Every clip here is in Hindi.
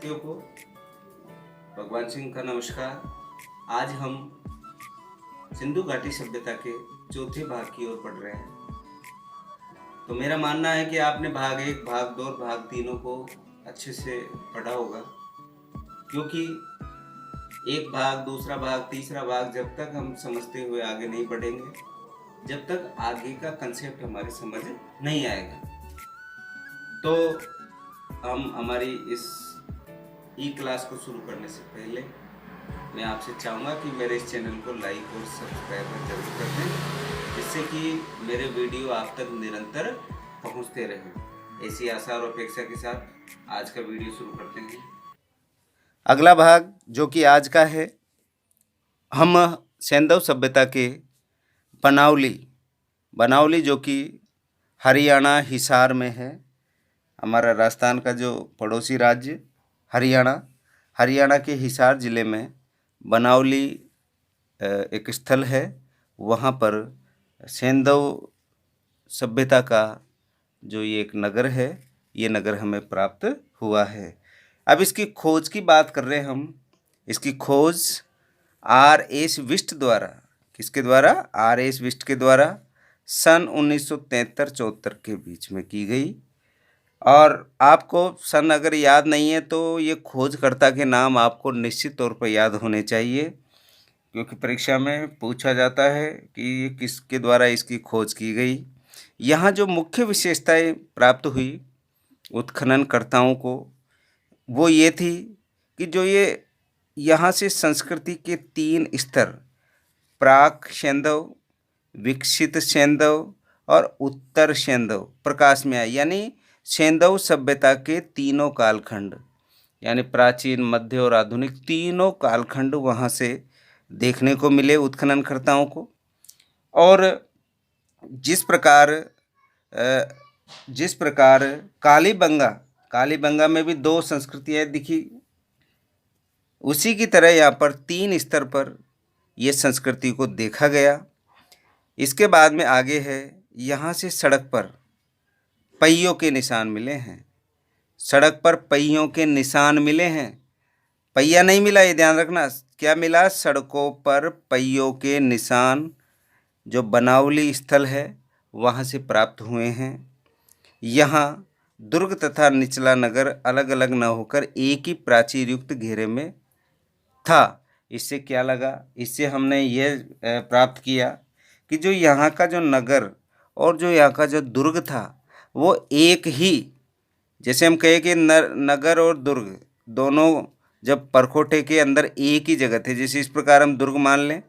साथियों को भगवान सिंह का नमस्कार। आज हम सिंधु घाटी सभ्यता के चौथे भाग की ओर बढ़ रहे हैं। तो मेरा मानना है कि आपने भाग 1, भाग 2 और भाग 3 को अच्छे से पढ़ा होगा, क्योंकि एक भाग, दूसरा भाग, तीसरा भाग जब तक हम समझते हुए आगे नहीं बढ़ेंगे, जब तक आगे का कंसेप्ट हमारे समझ नहीं आएगा। तो हम हमारी इस ई क्लास को शुरू करने से पहले मैं आपसे चाहूँगा कि मेरे इस चैनल को लाइक और सब्सक्राइब जरूर कर दें, जिससे कि मेरे वीडियो आप तक निरंतर पहुँचते रहें। ऐसी आशा और अपेक्षा के साथ आज का वीडियो शुरू करते हैं। अगला भाग जो कि आज का है, हम सैंधव सभ्यता के बनावली जो कि हरियाणा हिसार में है। हमारा राजस्थान का जो पड़ोसी राज्य हरियाणा के हिसार ज़िले में बनावली एक स्थल है। वहाँ पर सैंधव सभ्यता का जो ये एक नगर है, ये नगर हमें प्राप्त हुआ है। अब इसकी खोज की बात कर रहे हैं हम। इसकी खोज R.S. विस्ट द्वारा, किसके द्वारा? R.S. विस्ट के द्वारा सन 1973-74 के बीच में की गई। और आपको सन अगर याद नहीं है तो ये खोजकर्ता के नाम आपको निश्चित तौर पर याद होने चाहिए, क्योंकि परीक्षा में पूछा जाता है कि ये किसके द्वारा इसकी खोज की गई। यहाँ जो मुख्य विशेषताएं प्राप्त हुई उत्खननकर्ताओं को, वो ये थी कि जो ये यहाँ से संस्कृति के 3 स्तर, प्राक सैंधव, विकसित सैंधव और उत्तर सैंधव प्रकाश में आए। यानी सैंधव सभ्यता के तीनों कालखंड, यानी प्राचीन, मध्य और आधुनिक, तीनों कालखंड वहाँ से देखने को मिले उत्खननकर्ताओं को। और जिस प्रकार कालीबंगा में भी 2 संस्कृतियाँ दिखी, उसी की तरह यहाँ पर 3 स्तर पर ये संस्कृति को देखा गया। इसके बाद में आगे है, यहाँ से सड़क पर पहियों के निशान मिले हैं। सड़क पर पहियों के निशान मिले हैं, पहिया नहीं मिला, ये ध्यान रखना। क्या मिला? सड़कों पर पहियों के निशान जो बनावली स्थल है वहाँ से प्राप्त हुए हैं। यहाँ दुर्ग तथा निचला नगर अलग अलग न होकर एक ही प्राचीर युक्त घेरे में था। इससे क्या लगा? इससे हमने ये प्राप्त किया कि जो यहाँ का जो नगर और जो यहाँ का जो दुर्ग था वो एक ही, जैसे हम कहे कि नगर और दुर्ग दोनों जब परकोटे के अंदर एक ही जगह थे, जैसे इस प्रकार हम दुर्ग मान लें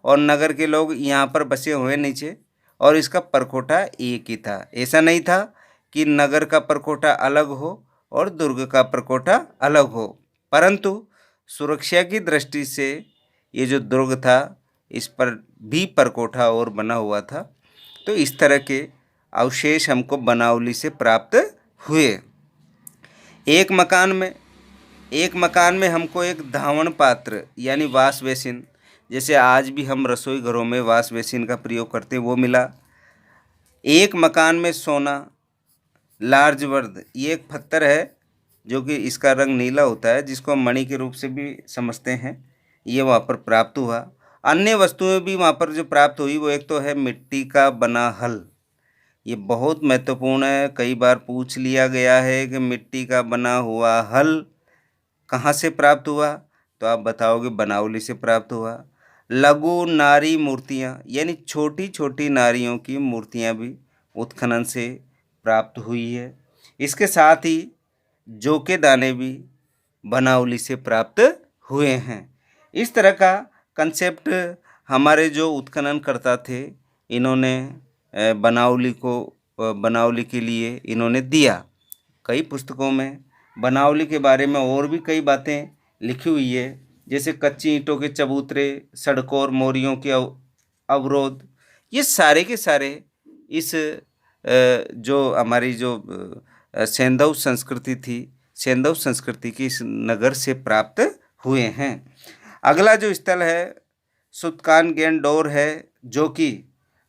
और नगर के लोग यहाँ पर बसे हुए नीचे और इसका परकोटा एक ही था। ऐसा नहीं था कि नगर का परकोटा अलग हो और दुर्ग का परकोटा अलग हो, परंतु सुरक्षा की दृष्टि से ये जो दुर्ग था इस पर भी परकोटा और बना हुआ था। तो इस तरह के अवशेष हमको बनावली से प्राप्त हुए। एक मकान में हमको एक धावण पात्र यानी वाश बेसिन, जैसे आज भी हम रसोई घरों में वाश बेसिन का प्रयोग करते हैं, वो मिला। एक मकान में सोना, लार्ज वर्द, ये एक पत्थर है जो कि इसका रंग नीला होता है, जिसको हम मणि के रूप से भी समझते हैं, ये वहाँ पर प्राप्त हुआ। अन्य वस्तुएं भी वहाँ पर जो प्राप्त हुई वो एक तो है मिट्टी का बना हल। ये बहुत महत्वपूर्ण है, कई बार पूछ लिया गया है कि मिट्टी का बना हुआ हल कहाँ से प्राप्त हुआ, तो आप बताओगे बनावली से प्राप्त हुआ। लघु नारी मूर्तियाँ, यानी छोटी छोटी नारियों की मूर्तियाँ भी उत्खनन से प्राप्त हुई है। इसके साथ ही जौ के दाने भी बनावली से प्राप्त हुए हैं। इस तरह का कंसेप्ट हमारे जो उत्खनन करता थे, इन्होंने बनावली के लिए इन्होंने दिया। कई पुस्तकों में बनावली के बारे में और भी कई बातें लिखी हुई है, जैसे कच्ची ईंटों के चबूतरे, सड़कों और मोरियों के अवरोध। ये सारे के सारे इस जो हमारी जो सैंधव संस्कृति थी, सैंधव संस्कृति की इस नगर से प्राप्त हुए हैं। अगला जो स्थल है सुतकानगेनडोर है, जो कि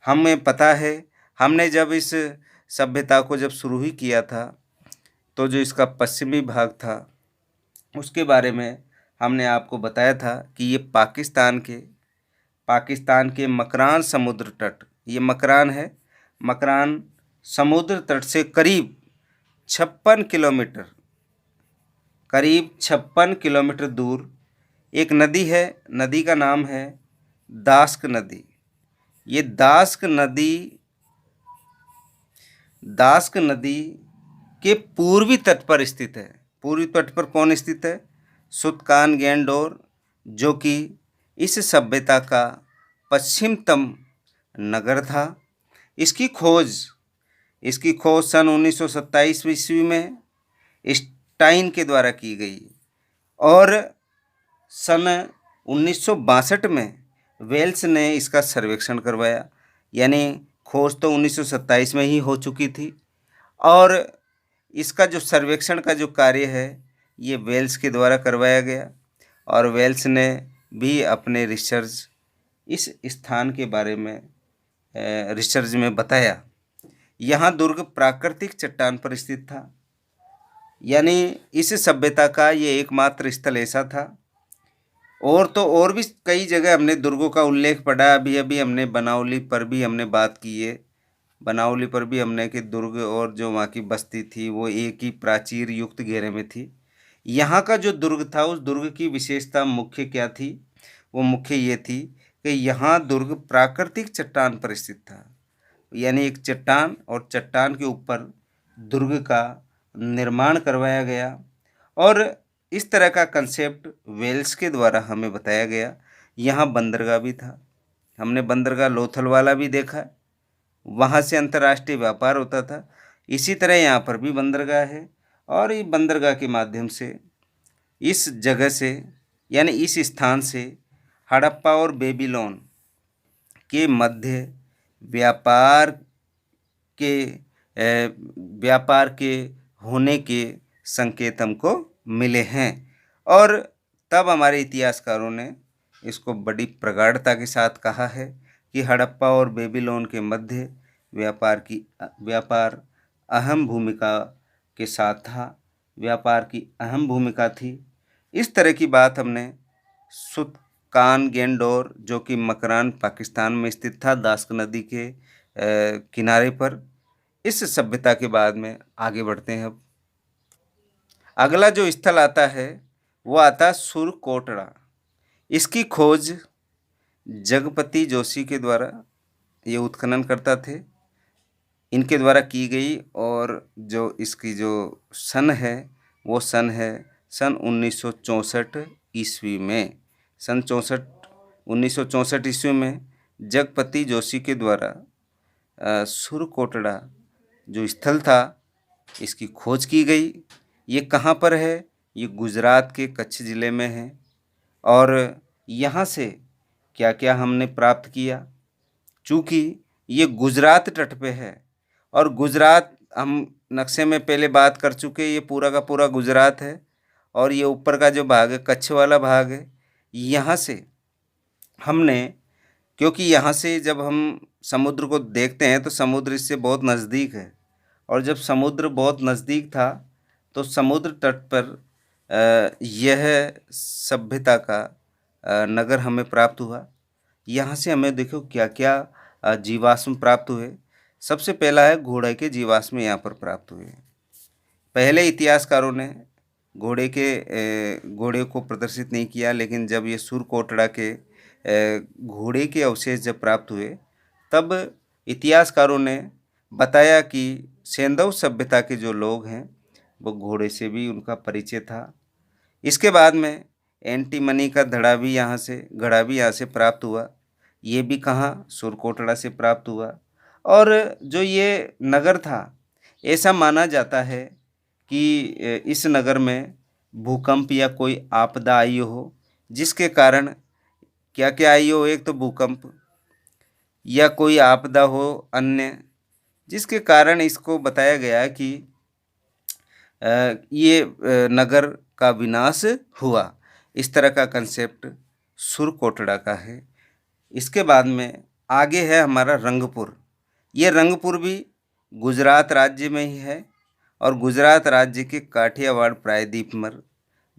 हमें पता है, हमने जब इस सभ्यता को जब शुरू ही किया था तो जो इसका पश्चिमी भाग था उसके बारे में हमने आपको बताया था कि ये पाकिस्तान के मकरान समुद्र तट, ये मकरान है, मकरान समुद्र तट से करीब 56 किलोमीटर दूर एक नदी है। नदी का नाम है दास्क नदी। ये दास्क नदी के पूर्वी तट पर स्थित है। पूर्वी तट पर कौन स्थित है? सुतकान गेंडोर, जो कि इस सभ्यता का पश्चिमतम नगर था। इसकी खोज सन 1927 ईस्वी में स्टाइन के द्वारा की गई और सन 1962 में वेल्स ने इसका सर्वेक्षण करवाया। यानी खोज तो 1927 में ही हो चुकी थी और इसका जो सर्वेक्षण का जो कार्य है ये वेल्स के द्वारा करवाया गया और वेल्स ने भी अपने रिसर्च इस स्थान के बारे में रिसर्च में बताया। यहाँ दुर्ग प्राकृतिक चट्टान पर स्थित था। यानी इस सभ्यता का ये एकमात्र स्थल ऐसा था। और भी कई जगह हमने दुर्गों का उल्लेख पढ़ा। अभी हमने बनावली पर भी हमने बात की है। बनावली पर भी हमने कि दुर्ग और जो वहाँ की बस्ती थी वो एक ही प्राचीर युक्त घेरे में थी। यहाँ का जो दुर्ग था उस दुर्ग की विशेषता मुख्य क्या थी? वो मुख्य ये थी कि यहाँ दुर्ग प्राकृतिक चट्टान पर स्थित था। यानी एक चट्टान और चट्टान के ऊपर दुर्ग का निर्माण करवाया गया और इस तरह का कंसेप्ट वेल्स के द्वारा हमें बताया गया। यहाँ बंदरगाह भी था। हमने बंदरगाह लोथलवाला भी देखा, वहाँ से अंतर्राष्ट्रीय व्यापार होता था। इसी तरह यहाँ पर भी बंदरगाह है और ये बंदरगाह के माध्यम से इस जगह से यानी इस स्थान से हड़प्पा और बेबीलोन के मध्य व्यापार के होने के संकेत हमको मिले हैं और तब हमारे इतिहासकारों ने इसको बड़ी प्रगाढ़ता के साथ कहा है कि हड़प्पा और बेबीलोन के मध्य व्यापार अहम भूमिका के साथ था, व्यापार की अहम भूमिका थी। इस तरह की बात हमने सुतकान गेंडोर, जो कि मकरान पाकिस्तान में स्थित था, दास्क नदी के किनारे पर, इस सभ्यता के बाद में आगे बढ़ते हैं। अब अगला जो स्थल आता है वो आता सुरकोटड़ा। इसकी खोज जगपति जोशी के द्वारा, ये उत्खनन करता थे, इनके द्वारा की गई और जो इसकी जो सन है वो सन 1964 ईस्वी में। सन 1964 ईस्वी में जगपति जोशी के द्वारा सुरकोटड़ा जो स्थल था इसकी खोज की गई। ये कहाँ पर है? ये गुजरात के कच्छ ज़िले में है। और यहाँ से क्या क्या हमने प्राप्त किया? चूँकि ये गुजरात तट पे है और गुजरात हम नक्शे में पहले बात कर चुके, ये पूरा का पूरा गुजरात है और ये ऊपर का जो भाग है कच्छ वाला भाग है। यहाँ से हमने, क्योंकि यहाँ से जब हम समुद्र को देखते हैं तो समुद्र इससे बहुत नज़दीक है और जब समुद्र बहुत नज़दीक था तो समुद्र तट पर यह सभ्यता का नगर हमें प्राप्त हुआ। यहाँ से हमें देखो क्या क्या जीवाश्म प्राप्त हुए। सबसे पहला है घोड़े के जीवाश्म यहाँ पर प्राप्त हुए। पहले इतिहासकारों ने घोड़े को प्रदर्शित नहीं किया, लेकिन जब ये सुरकोटड़ा के घोड़े के अवशेष जब प्राप्त हुए तब इतिहासकारों ने बताया कि सेंधव सभ्यता के जो लोग हैं वो घोड़े से भी उनका परिचय था। इसके बाद में एंटीमनी का घड़ा भी यहाँ से प्राप्त हुआ। ये भी कहाँ? सुरकोटड़ा से प्राप्त हुआ। और जो ये नगर था, ऐसा माना जाता है कि इस नगर में भूकंप या कोई आपदा आई हो, जिसके कारण क्या क्या आई हो? एक तो भूकंप या कोई आपदा हो अन्य, जिसके कारण इसको बताया गया कि ये नगर का विनाश हुआ। इस तरह का कंसेप्ट सुरकोटड़ा का है। इसके बाद में आगे है हमारा रंगपुर। ये रंगपुर भी गुजरात राज्य में ही है और गुजरात राज्य के काठियावाड़ प्रायद्वीप पर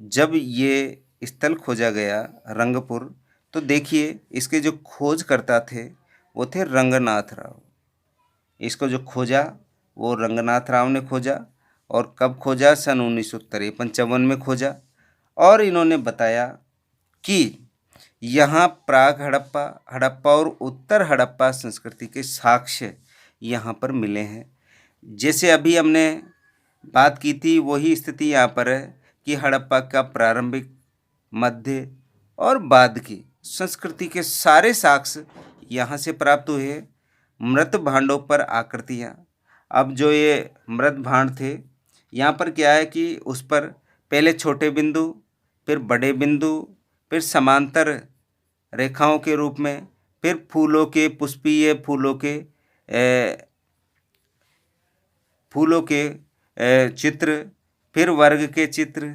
जब ये स्थल खोजा गया रंगपुर, तो देखिए इसके जो खोजकर्ता थे वो थे रंगनाथ राव। इसको जो खोजा वो रंगनाथ राव ने खोजा। और कब खोजा? सन 1953-54 में खोजा। और इन्होंने बताया कि यहाँ प्राग हड़प्पा, हड़प्पा और उत्तर हड़प्पा संस्कृति के साक्ष्य यहाँ पर मिले हैं। जैसे अभी हमने बात की थी वही स्थिति यहाँ पर है कि हड़प्पा का प्रारंभिक, मध्य और बाद की संस्कृति के सारे साक्ष्य यहाँ से प्राप्त हुए हैं। मृत भांडों पर आकृतियाँ। अब जो ये मृत भांड थे, यहाँ पर क्या है कि उस पर पहले छोटे बिंदु, फिर बड़े बिंदु, फिर समांतर रेखाओं के रूप में, फिर फूलों के, पुष्पीय फूलों के चित्र, फिर वर्ग के चित्र,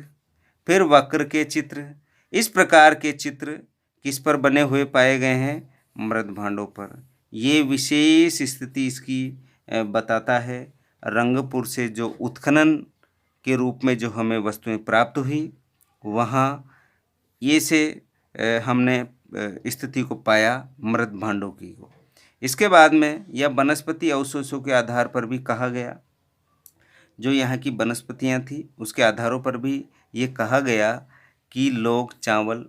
फिर वक्र के चित्र। इस प्रकार के चित्र किस पर बने हुए पाए गए हैं? मृत भांडों पर। ये विशेष स्थिति इसकी बताता है। रंगपुर से जो उत्खनन के रूप में जो हमें वस्तुएं प्राप्त हुई, वहाँ ये से हमने स्थिति को पाया मृत भांडों की को। इसके बाद में यह वनस्पति अवशेषों के आधार पर भी कहा गया, जो यहाँ की वनस्पतियाँ थी उसके आधारों पर भी ये कहा गया कि लोग चावल,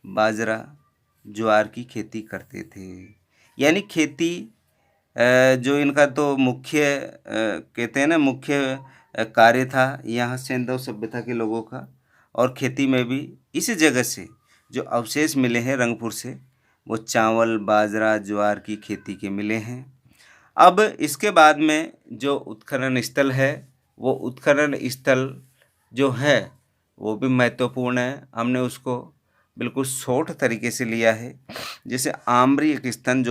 बाजरा, ज्वार की खेती करते थे। यानी खेती जो इनका तो मुख्य कहते हैं ना, मुख्य कार्य था यहाँ सिंधु सभ्यता के लोगों का। और खेती में भी इस जगह से जो अवशेष मिले हैं रंगपुर से, वो चावल, बाजरा, ज्वार की खेती के मिले हैं। अब इसके बाद में जो उत्खनन स्थल है, वो उत्खनन स्थल जो है वो भी महत्वपूर्ण है। हमने उसको बिल्कुल शॉर्ट तरीके से लिया है। जैसे आम्री एक स्थल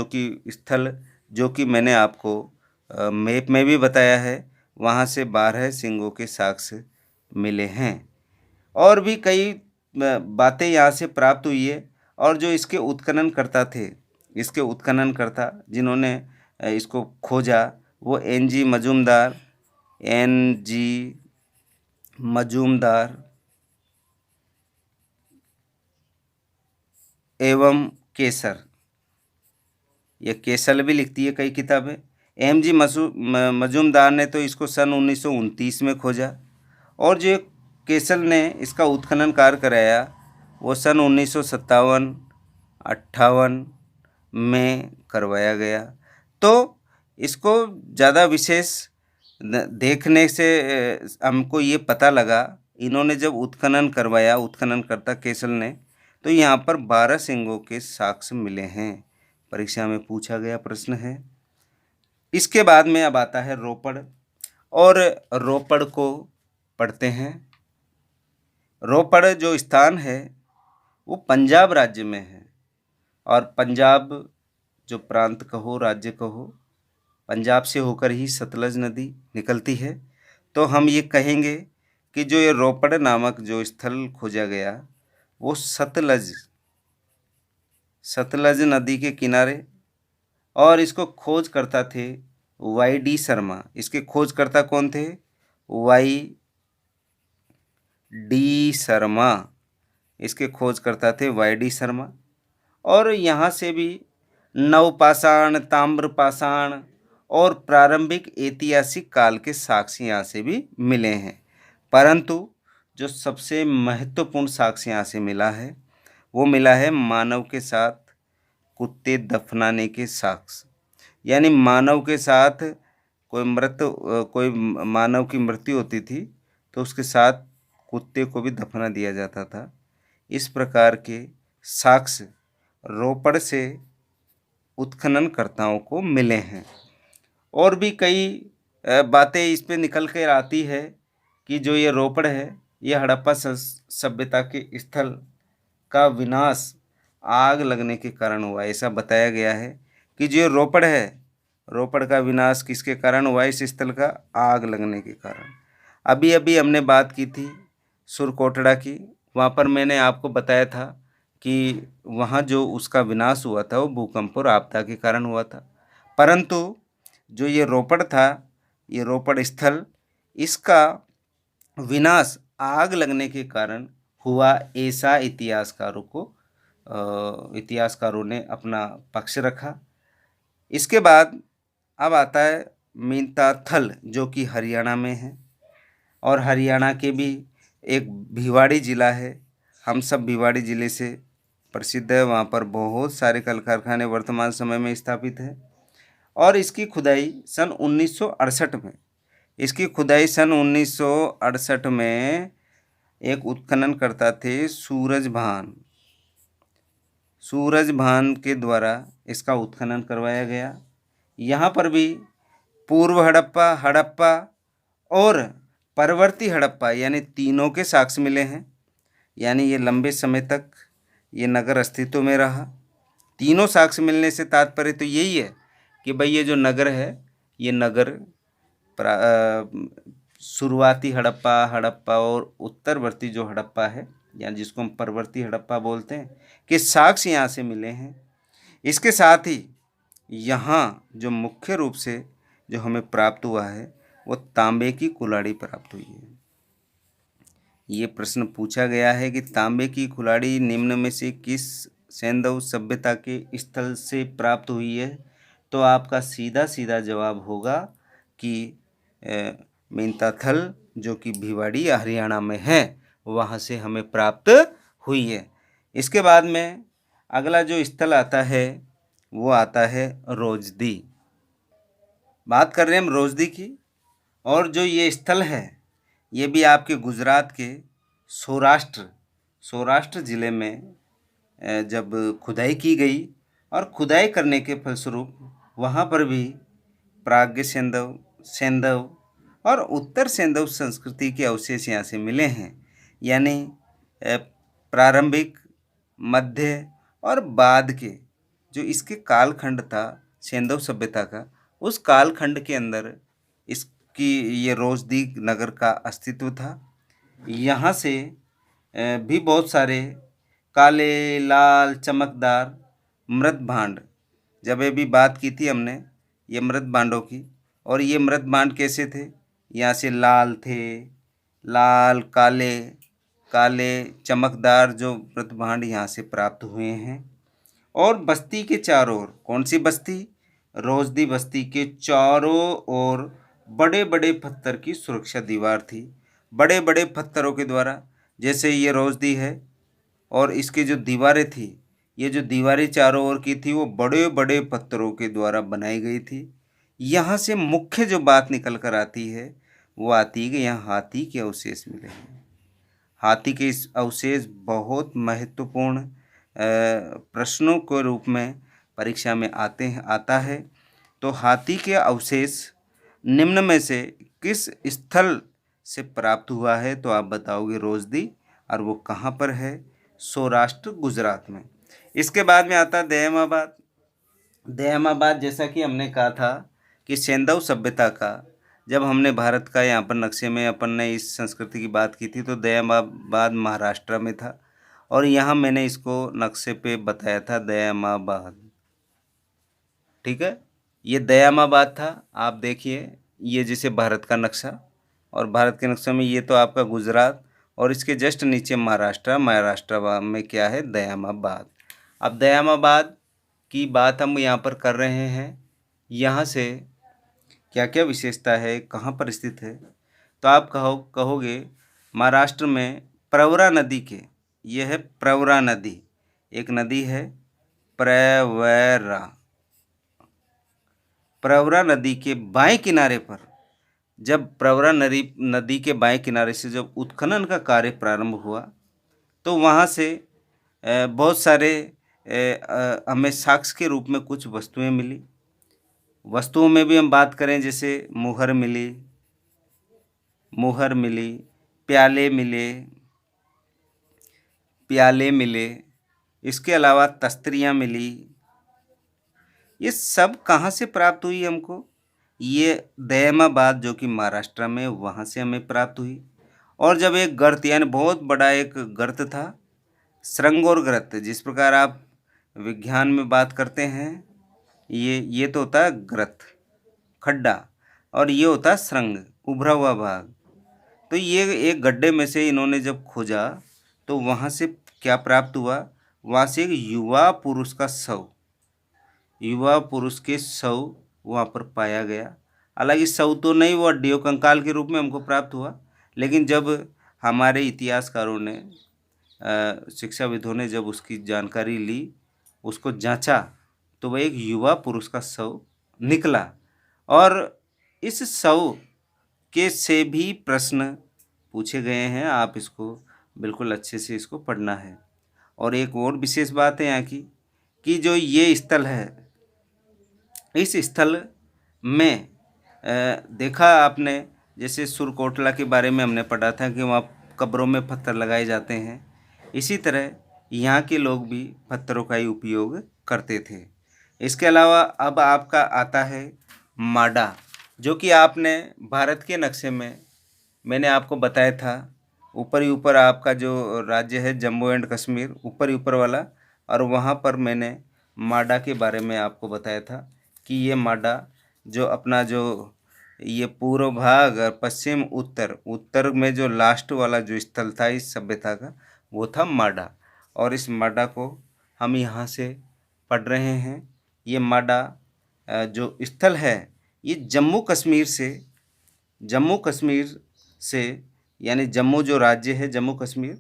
जो कि मैंने आपको मैप में भी बताया है, वहाँ से 12 सिंगों के साक्ष्य मिले हैं। और भी कई बातें यहाँ से प्राप्त हुई है। और जो इसके उत्खननकर्ता थे, इसके उत्खननकर्ता जिन्होंने इसको खोजा, वो एन जी मजूमदार एवं केसर, ये केसल भी लिखती है कई किताबें। मजूमदार ने तो इसको सन 1929 में खोजा। और जो केसल ने इसका उत्खनन कार्य कराया वो सन 1957-58 में करवाया गया। तो इसको ज़्यादा विशेष देखने से हमको ये पता लगा, इन्होंने जब उत्खनन करवाया, उत्खननकर्ता केसल ने, तो यहाँ पर 12 सिंगों के साक्ष्य मिले हैं। परीक्षा में पूछा गया प्रश्न है। इसके बाद में अब आता है रोपड़। और रोपड़ को पढ़ते हैं। रोपड़ जो स्थान है वो पंजाब राज्य में है। और पंजाब जो प्रांत कहो, राज्य कहो, पंजाब से होकर ही सतलज नदी निकलती है। तो हम ये कहेंगे कि जो ये रोपड़ नामक जो स्थल खोजा गया वो सतलज नदी के किनारे। और इसको खोज करता थे Y.D. शर्मा। इसके खोजकर्ता कौन थे? Y.D. शर्मा। इसके खोजकर्ता थे Y.D. शर्मा। और यहाँ से भी नवपाषाण, ताम्रपाषाण और प्रारंभिक ऐतिहासिक काल के साक्ष्य यहाँ से भी मिले हैं। परंतु जो सबसे महत्वपूर्ण साक्ष्य यहाँ से मिला है वो मिला है मानव के साथ कुत्ते दफनाने के साक्ष्य। यानी मानव के साथ कोई मानव की मृत्यु होती थी तो उसके साथ कुत्ते को भी दफना दिया जाता था। इस प्रकार के साक्ष्य रोपड़ से उत्खननकर्ताओं को मिले हैं। और भी कई बातें इस पे निकल कर आती है कि जो ये रोपड़ है ये हड़प्पा सभ्यता के स्थल का विनाश आग लगने के कारण हुआ। ऐसा बताया गया है कि जो रोपड़ है, रोपड़ का विनाश किसके कारण हुआ? इस स्थल का आग लगने के कारण। अभी अभी हमने बात की थी सुरकोटड़ा की। वहाँ पर मैंने आपको बताया था कि वहाँ जो उसका विनाश हुआ था वो भूकंप और आपदा के कारण हुआ था। परंतु जो ये रोपड़ था, ये रोपड़ स्थल, इसका विनाश आग लगने के कारण हुआ, ऐसा इतिहासकारों ने अपना पक्ष रखा। इसके बाद अब आता है मीनता थल, जो कि हरियाणा में है, और हरियाणा के भी एक भिवाड़ी ज़िला है। हम सब भिवाड़ी ज़िले से प्रसिद्ध है, वहाँ पर बहुत सारे कल कारखाने वर्तमान समय में स्थापित हैं। और इसकी खुदाई सन 1968 में इसकी खुदाई सन 1968 में एक उत्खनन करता थे सूरज भान के द्वारा इसका उत्खनन करवाया गया। यहाँ पर भी पूर्व हड़प्पा, हड़प्पा और परवर्ती हड़प्पा यानी तीनों के साक्ष्य मिले हैं। यानी ये लंबे समय तक ये नगर अस्तित्व में रहा। तीनों साक्ष्य मिलने से तात्पर्य तो यही है कि भाई ये जो नगर है, ये नगर शुरुआती हड़प्पा और उत्तरवर्ती जो हड़प्पा है, या जिसको हम परवर्ती हड़प्पा बोलते हैं, कि साक्ष्य यहाँ से मिले हैं। इसके साथ ही यहाँ जो मुख्य रूप से जो हमें प्राप्त हुआ है वो तांबे की कुल्हाड़ी प्राप्त हुई है। ये प्रश्न पूछा गया है कि तांबे की कुल्हाड़ी निम्न में से किस सैंधव सभ्यता के स्थल से प्राप्त हुई है? तो आपका सीधा सीधा जवाब होगा कि मीनताथल, जो कि भिवाड़ी हरियाणा में है, वहाँ से हमें प्राप्त हुई है। इसके बाद में अगला जो स्थल आता है वो आता है रोजदी। बात कर रहे हैं हम रोजदी की, और जो ये स्थल है ये भी आपके गुजरात के सौराष्ट्र ज़िले में जब खुदाई की गई, और खुदाई करने के फलस्वरूप वहाँ पर भी प्राग्ञ सैंधव और उत्तर सैंधव संस्कृति के अवशेष यहाँ से मिले हैं। यानी प्रारंभिक, मध्य और बाद के जो इसके कालखंड था सैंधव सभ्यता का, उस कालखंड के अंदर इसकी ये रोजदी नगर का अस्तित्व था। यहाँ से भी बहुत सारे काले, लाल, चमकदार मृत भांड, जब ये भी बात की थी हमने ये मृत भांडों की, और ये मृत भांड कैसे थे? यहाँ से लाल थे, लाल, काले चमकदार जो मृत भांड यहाँ से प्राप्त हुए हैं। और बस्ती के चारों ओर, कौन सी बस्ती? रोजदी बस्ती के चारों ओर बड़े बड़े पत्थर की सुरक्षा दीवार थी। बड़े बड़े पत्थरों के द्वारा, जैसे ये रोजदी है और इसकी जो दीवारें थी, ये जो दीवारें चारों ओर की थी वो बड़े बड़े पत्थरों के द्वारा बनाई गई थी। यहाँ से मुख्य जो बात निकल कर आती है वो आती है कि यहाँ हाथी के अवशेष मिले हैं। हाथी के इस अवशेष बहुत महत्वपूर्ण प्रश्नों के रूप में परीक्षा में आता है। तो हाथी के अवशेष निम्न में से किस स्थल से प्राप्त हुआ है? तो आप बताओगे रोजदी, और वो कहाँ पर है? सौराष्ट्र, गुजरात में। इसके बाद में आता है दयामाबाद। जैसा कि हमने कहा था कि सैंधव सभ्यता का, जब हमने भारत का यहाँ पर नक्शे में अपन ने इस संस्कृति की बात की थी तो दयामाबाद महाराष्ट्र में था, और यहाँ मैंने इसको नक्शे पे बताया था दयामाबाद। ठीक है, ये दयामाबाद था। आप देखिए ये जैसे भारत का नक्शा, और भारत के नक्शे में ये तो आपका गुजरात, और इसके जस्ट नीचे महाराष्ट्र में क्या है? दयामाबाद। अब दयामाबाद की बात हम यहाँ पर कर रहे हैं। यहाँ से क्या क्या विशेषता है, कहाँ पर स्थित है? तो आप कहोगे महाराष्ट्र में प्रवरा नदी के, यह है प्रवरा नदी, एक नदी है प्रवरा नदी के बाएं किनारे पर, जब प्रवरा नदी के बाएं किनारे से जब उत्खनन का कार्य प्रारंभ हुआ तो वहाँ से बहुत सारे हमें साक्ष्य के रूप में कुछ वस्तुएं मिली। वस्तुओं में भी हम बात करें, जैसे मुहर मिली, प्याले मिले, इसके अलावा तस्तरियाँ मिली। ये सब कहाँ से प्राप्त हुई हमको? ये दयामाबाद जो कि महाराष्ट्र में, वहाँ से हमें प्राप्त हुई। और जब एक गर्त, यानी बहुत बड़ा एक गर्त था, श्रृंगोर गर्त, जिस प्रकार आप विज्ञान में बात करते हैं, ये तो होता है गर्त, खड्डा, और ये होता है श्रृंग, उभरा हुआ भाग। तो ये एक गड्ढे में से इन्होंने जब खोजा तो वहाँ से क्या प्राप्त हुआ, वहाँ से एक युवा पुरुष का शव, युवा पुरुष के शव वहाँ पर पाया गया। हालांकि शव तो नहीं, वो हड्डियों कंकाल के रूप में हमको प्राप्त हुआ, लेकिन जब हमारे इतिहासकारों ने शिक्षाविदों ने जब उसकी जानकारी ली, उसको जांचा, तो वह एक युवा पुरुष का शव निकला। और इस शव के से भी प्रश्न पूछे गए हैं, आप इसको बिल्कुल अच्छे से इसको पढ़ना है। और एक और विशेष बात है यहाँ की कि जो ये स्थल है, इस स्थल में देखा आपने, जैसे सुरकोटला के बारे में हमने पढ़ा था कि वहाँ कब्रों में पत्थर लगाए जाते हैं, इसी तरह यहाँ के लोग भी पत्थरों का ही उपयोग करते थे। इसके अलावा अब आपका आता है माडा, जो कि आपने भारत के नक्शे में मैंने आपको बताया था, ऊपर ही ऊपर आपका जो राज्य है जम्मू एंड कश्मीर, ऊपर ही ऊपर वाला, और वहाँ पर मैंने माडा के बारे में आपको बताया था कि ये माडा जो अपना जो ये पूर्व भाग और पश्चिम उत्तर में जो लास्ट वाला जो स्थल था इस सभ्यता का, वो था माडा। और इस माडा को हम यहाँ से पढ़ रहे हैं। ये माडा जो स्थल है, ये जम्मू कश्मीर से यानी जम्मू जो राज्य है जम्मू कश्मीर,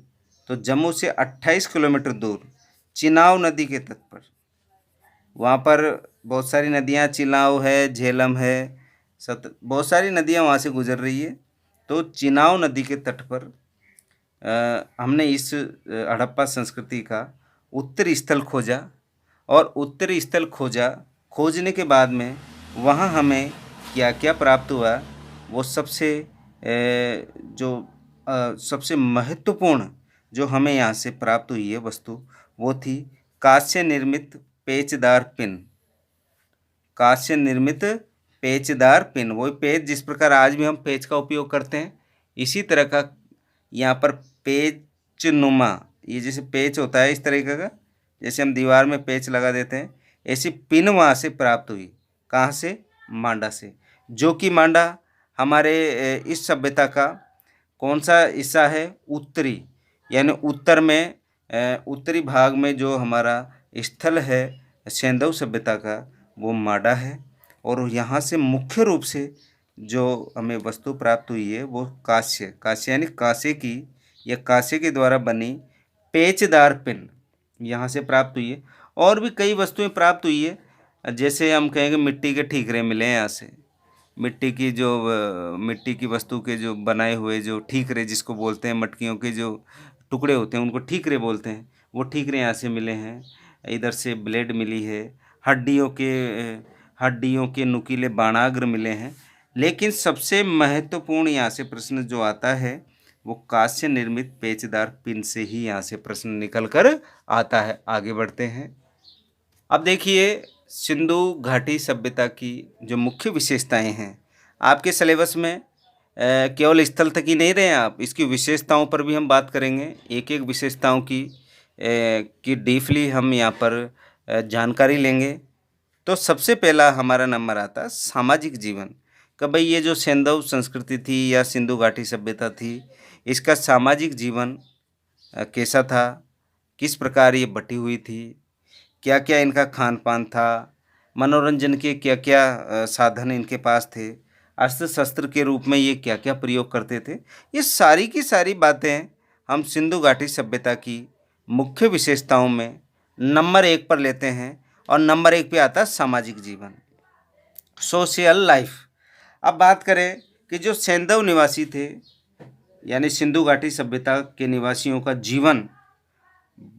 तो जम्मू से 28 किलोमीटर दूर चिनाब नदी के तट पर, वहाँ पर बहुत सारी नदियाँ, चिनाब है, झेलम है, बहुत सारी नदियाँ वहाँ से गुजर रही है। तो चिनाब नदी के तट पर हमने इस हड़प्पा संस्कृति का उत्तरी स्थल खोजा। और उत्तरी स्थल खोजने के बाद में वहाँ हमें क्या क्या प्राप्त हुआ, वो सबसे महत्वपूर्ण जो हमें यहाँ से प्राप्त हुई है वस्तु, वो थी कांस्य निर्मित पेचदार पिन। कांस्य निर्मित पेचदार पिन, वही पेच जिस प्रकार आज भी हम पेच का उपयोग करते हैं, इसी तरह का यहाँ पर पेचनुमा, ये जैसे पेच होता है इस तरीके का, जैसे हम दीवार में पेच लगा देते हैं, ऐसी पिन वहाँ से प्राप्त हुई। कहाँ से? मांडा से। जो कि मांडा हमारे इस सभ्यता का कौन सा हिस्सा है? उत्तरी, यानी उत्तर में उत्तरी भाग में जो हमारा स्थल है सेंधव सभ्यता का, वो माडा है। और यहाँ से मुख्य रूप से जो हमें वस्तु प्राप्त हुई है वो कांस्य यानी कांसे की या कांसे के द्वारा बनी पेचदार पिन यहाँ से प्राप्त हुई है। और भी कई वस्तुएं प्राप्त हुई है, जैसे हम कहेंगे मिट्टी के ठीकरे मिले हैं यहाँ से, मिट्टी की वस्तु के जो बनाए हुए जो ठीकरे जिसको बोलते हैं, मटकियों के जो टुकड़े होते हैं उनको ठीकरे बोलते हैं, वो ठीकरे यहाँ से मिले हैं। इधर से ब्लेड मिली है, हड्डियों के नुकीले बाणाग्र मिले हैं। लेकिन सबसे महत्वपूर्ण यहाँ से प्रश्न जो आता है वो कांस्य निर्मित पेचदार पिन से ही यहाँ से प्रश्न निकल कर आता है। आगे बढ़ते हैं। अब देखिए सिंधु घाटी सभ्यता की जो मुख्य विशेषताएं हैं, आपके सिलेबस में केवल स्थल तक ही नहीं रहे, आप इसकी विशेषताओं पर भी हम बात करेंगे। एक एक विशेषताओं की डीपली हम यहाँ पर जानकारी लेंगे। तो सबसे पहला हमारा नंबर आता है सामाजिक जीवन का। भाई ये जो सेंधव संस्कृति थी या सिंधु घाटी सभ्यता थी, इसका सामाजिक जीवन कैसा था, किस प्रकार ये बटी हुई थी, क्या क्या इनका खान पान था, मनोरंजन के क्या क्या साधन इनके पास थे, अस्त्र शस्त्र के रूप में ये क्या क्या प्रयोग करते थे, ये सारी की सारी बातें हम सिंधु घाटी सभ्यता की मुख्य विशेषताओं में नंबर 1 पर लेते हैं। और नंबर 1 पे आता है सामाजिक जीवन, सोशल लाइफ। अब बात करें कि जो सेंधव निवासी थे यानी सिंधु घाटी सभ्यता के निवासियों का जीवन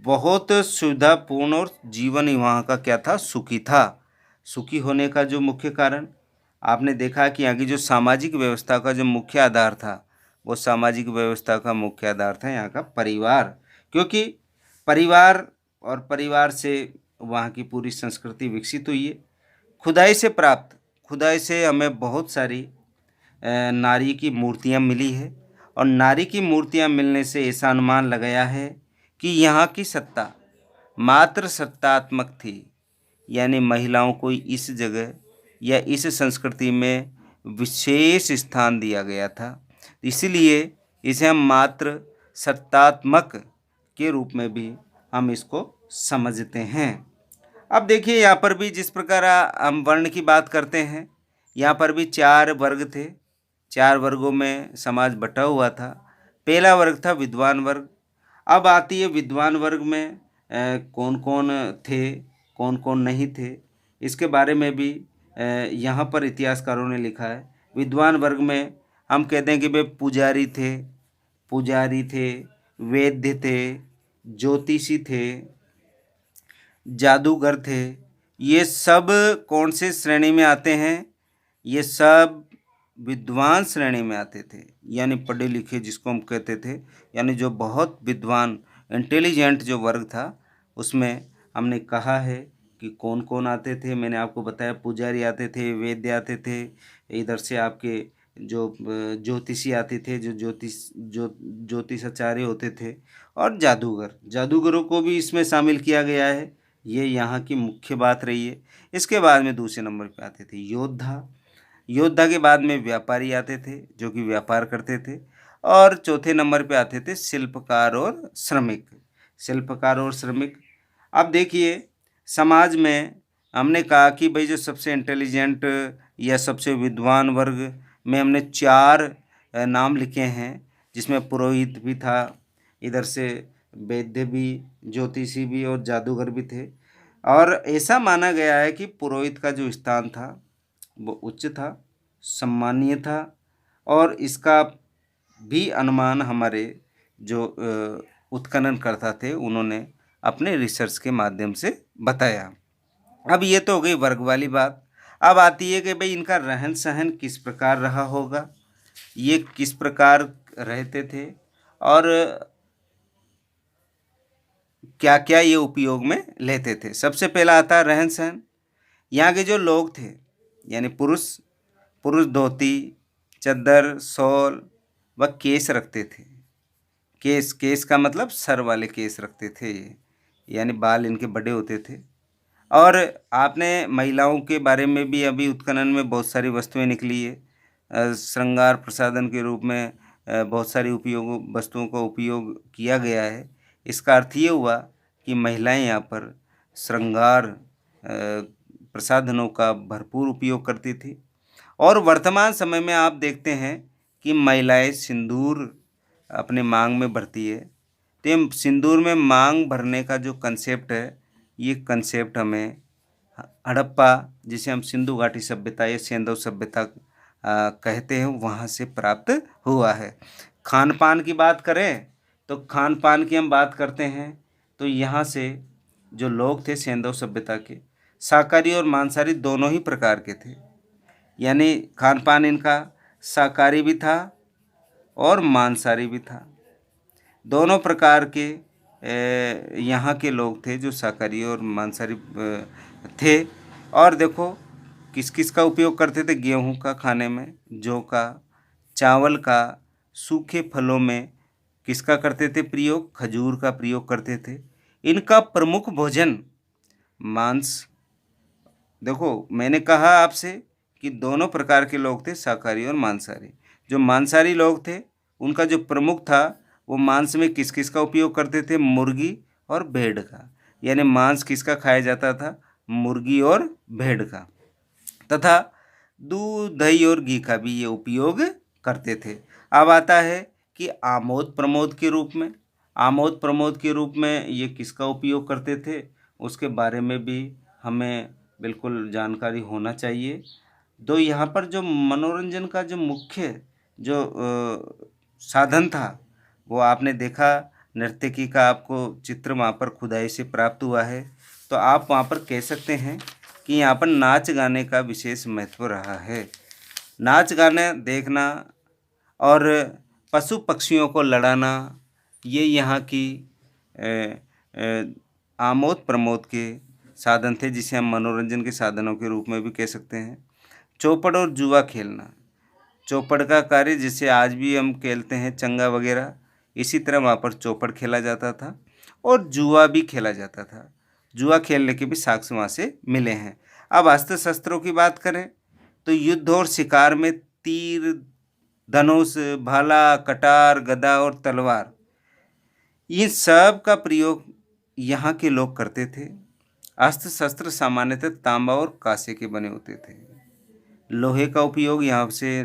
बहुत सुविधापूर्ण और जीवन वहाँ का क्या था? सुखी था। सुखी होने का जो मुख्य कारण आपने देखा कि यहाँ की जो सामाजिक व्यवस्था का जो मुख्य आधार था, वो सामाजिक व्यवस्था का मुख्य आधार था यहाँ का परिवार। क्योंकि परिवार से वहाँ की पूरी संस्कृति विकसित हुई है। खुदाई से हमें बहुत सारी नारी की मूर्तियाँ मिली है। और नारी की मूर्तियाँ मिलने से ऐसा अनुमान लगाया है कि यहाँ की सत्ता मात्र सत्तात्मक थी, यानी महिलाओं को इस जगह या इस संस्कृति में विशेष स्थान दिया गया था। इसलिए इसे हम मात्र सत्तात्मक के रूप में भी हम इसको समझते हैं। अब देखिए यहाँ पर भी जिस प्रकार हम वर्ण की बात करते हैं, यहाँ पर भी 4 वर्ग थे। 4 वर्गों में समाज बटा हुआ था। पहला वर्ग था विद्वान वर्ग। अब आती है विद्वान वर्ग में कौन कौन थे, कौन कौन नहीं थे, इसके बारे में भी यहाँ पर इतिहासकारों ने लिखा है। विद्वान वर्ग में हम कहते हैं कि वे पुजारी थे, वैद्य थे, ज्योतिषी थे, जादूगर थे। ये सब कौन से श्रेणी में आते हैं? ये सब विद्वान श्रेणी में आते थे, यानी पढ़े लिखे जिसको हम कहते थे, यानी जो बहुत विद्वान इंटेलिजेंट जो वर्ग था उसमें हमने कहा है कि कौन कौन आते थे। मैंने आपको बताया पुजारी आते थे, वैद्य आते थे, इधर से आपके जो ज्योतिषी आते थे, जो ज्योतिषाचार्य होते थे, और जादूगरों को भी इसमें शामिल किया गया है। ये यहाँ की मुख्य बात रही है। इसके बाद में दूसरे नंबर पे आते थे योद्धा के बाद में व्यापारी आते थे जो कि व्यापार करते थे, और चौथे नंबर पे आते थे शिल्पकार और श्रमिक। अब देखिए समाज में हमने कहा कि भाई जो सबसे इंटेलिजेंट या सबसे विद्वान वर्ग में हमने 4 नाम लिखे हैं, जिसमें पुरोहित भी था, इधर से वैद्य भी, ज्योतिषी भी और जादूगर भी थे। और ऐसा माना गया है कि पुरोहित का जो स्थान था वो उच्च था, सम्मानीय था, और इसका भी अनुमान हमारे जो उत्खननकर्ता थे उन्होंने अपने रिसर्च के माध्यम से बताया। अब ये तो हो गई वर्ग वाली बात। अब आती है कि भाई इनका रहन सहन किस प्रकार रहा होगा, ये किस प्रकार रहते थे, और क्या क्या ये उपयोग में लेते थे। सबसे पहला आता है रहन सहन। यहाँ के जो लोग थे यानी पुरुष धोती, चद्दर, शॉल व केस रखते थे। केस का मतलब सर वाले केस रखते थे, यानी बाल इनके बड़े होते थे। और आपने महिलाओं के बारे में भी अभी उत्खनन में बहुत सारी वस्तुएं निकली है। श्रृंगार प्रसाधन के रूप में बहुत सारी वस्तुओं का उपयोग किया गया है। इसका अर्थ ये हुआ कि महिलाएं यहाँ पर श्रृंगार प्रसाधनों का भरपूर उपयोग करती थी। और वर्तमान समय में आप देखते हैं कि महिलाएं सिंदूर अपने मांग में भरती है। तो ये सिंदूर में मांग भरने का जो कंसेप्ट है, ये कंसेप्ट हमें हड़प्पा, जिसे हम सिंधु घाटी सभ्यता या सेंधव सभ्यता कहते हैं, वहाँ से प्राप्त हुआ है। खान पान की बात करें तो खान पान की हम बात करते हैं तो यहाँ से जो लोग थे सेंधव सभ्यता के, शाकाहारी और मांसाहारी दोनों ही प्रकार के थे। यानी खान पान इनका शाकाहारी भी था और मांसाहारी भी था। दोनों प्रकार के यहाँ के लोग थे जो शाकाहारी और मांसाहारी थे। और देखो किस किस का उपयोग करते थे गेहूँ का खाने में, जौ का, चावल का, सूखे फलों में किसका करते थे प्रयोग, खजूर का प्रयोग करते थे। इनका प्रमुख भोजन मांस। देखो मैंने कहा आपसे कि दोनों प्रकार के लोग थे, शाकाहारी और मांसाहारी। जो मांसाहारी लोग थे उनका जो प्रमुख था वो मांस में किस किस का उपयोग करते थे, मुर्गी और भेड़ का। यानी मांस किसका खाया जाता था, मुर्गी और भेड़ का। तथा दूध, दही और घी का भी ये उपयोग करते थे। अब आता है कि आमोद प्रमोद के रूप में ये किसका उपयोग करते थे, उसके बारे में भी हमें बिल्कुल जानकारी होना चाहिए। तो यहाँ पर जो मनोरंजन का जो मुख्य जो साधन था वो आपने देखा, नर्तकी का आपको चित्र वहाँ पर खुदाई से प्राप्त हुआ है। तो आप वहाँ पर कह सकते हैं कि यहाँ पर नाच गाने का विशेष महत्व रहा है। नाच गाने देखना और पशु पक्षियों को लड़ाना, ये यहाँ की आमोद प्रमोद के साधन थे, जिसे हम मनोरंजन के साधनों के रूप में भी कह सकते हैं। चौपड़ और जुआ खेलना, चौपड़ का कार्य जिसे आज भी हम खेलते हैं चंगा वगैरह, इसी तरह वहाँ पर चौपड़ खेला जाता था और जुआ भी खेला जाता था। जुआ खेलने के भी साक्ष्य वहाँ से मिले हैं। अब अस्त्र शस्त्रों की बात करें तो युद्ध और शिकार में तीर, धनुष, भाला, कटार, गदा और तलवार, इन सब का प्रयोग यहाँ के लोग करते थे। अस्त्र शस्त्र सामान्यतः तांबा और कांसे के बने होते थे। लोहे का उपयोग यहाँ से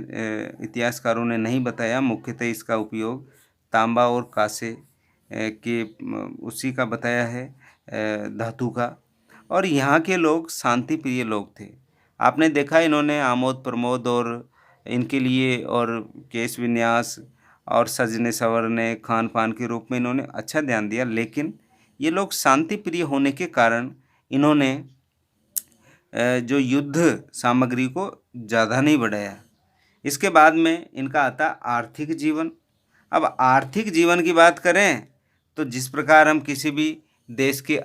इतिहासकारों ने नहीं बताया, मुख्यतः इसका उपयोग तांबा और कांसे के उसी का बताया है, धातु का। और यहाँ के लोग शांति प्रिय लोग थे। आपने देखा इन्होंने आमोद प्रमोद और इनके लिए और केश विन्यास और सजने संवरने खान पान के रूप में इन्होंने अच्छा ध्यान दिया, लेकिन ये लोग शांति प्रिय होने के कारण इन्होंने जो युद्ध सामग्री को ज़्यादा नहीं बढ़ाया। इसके बाद में इनका आता आर्थिक जीवन। अब आर्थिक जीवन की बात करें तो जिस प्रकार हम किसी भी देश के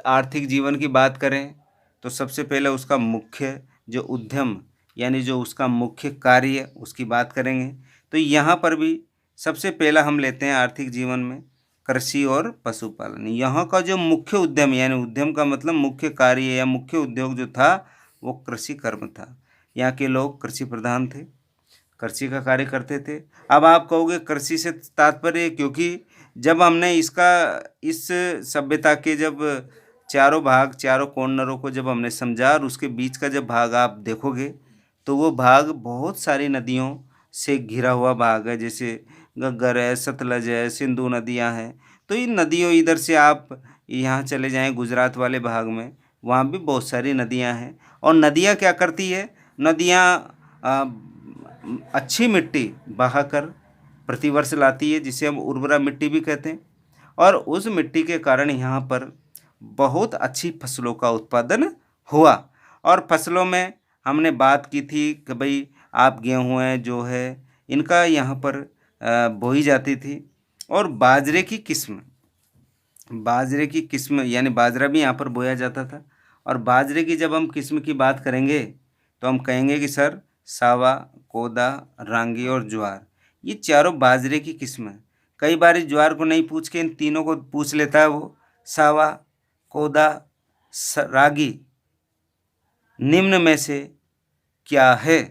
आर्थिक जीवन की बात करें तो सबसे पहले उसका मुख्य जो उद्यम यानी जो उसका मुख्य कार्य उसकी बात करेंगे। तो यहाँ पर भी सबसे पहला हम लेते हैं आर्थिक जीवन में कृषि और पशुपालन। यहाँ का जो मुख्य उद्यम यानी उद्यम का मतलब मुख्य कार्य या मुख्य उद्योग जो था वो कृषि कर्म था। यहाँ के लोग कृषि प्रधान थे, कृषि का कार्य करते थे। अब आप कहोगे कृषि से तात्पर्य, क्योंकि जब हमने इस सभ्यता के जब चारों भाग चारों कॉर्नरों को जब हमने समझा और उसके बीच का जब भाग आप देखोगे तो वो भाग बहुत सारी नदियों से घिरा हुआ भाग है, जैसे घग्गर है, सतलज है, सिंधु नदियाँ हैं। तो इन नदियों इधर से आप यहाँ चले जाएं गुजरात वाले भाग में, वहाँ भी बहुत सारी नदियाँ हैं। और नदियाँ क्या करती है, नदियाँ अच्छी मिट्टी बहाकर प्रतिवर्ष लाती है, जिसे हम उर्वरा मिट्टी भी कहते हैं। और उस मिट्टी के कारण यहाँ पर बहुत अच्छी फसलों का उत्पादन हुआ। और फसलों में हमने बात की थी कि भाई आप गेहूँ है जो है इनका यहाँ पर बोई जाती थी। और बाजरे की किस्म यानी बाजरा भी यहाँ पर बोया जाता था। और बाजरे की जब हम किस्म की बात करेंगे तो हम कहेंगे कि सर सावा, कोदा, रांगी और ज्वार, ये चारों बाजरे की किस्म है। कई बार इस ज्वार को नहीं पूछ के इन तीनों को पूछ लेता है वो, सावा, कोदा, रागी निम्न में से क्या है,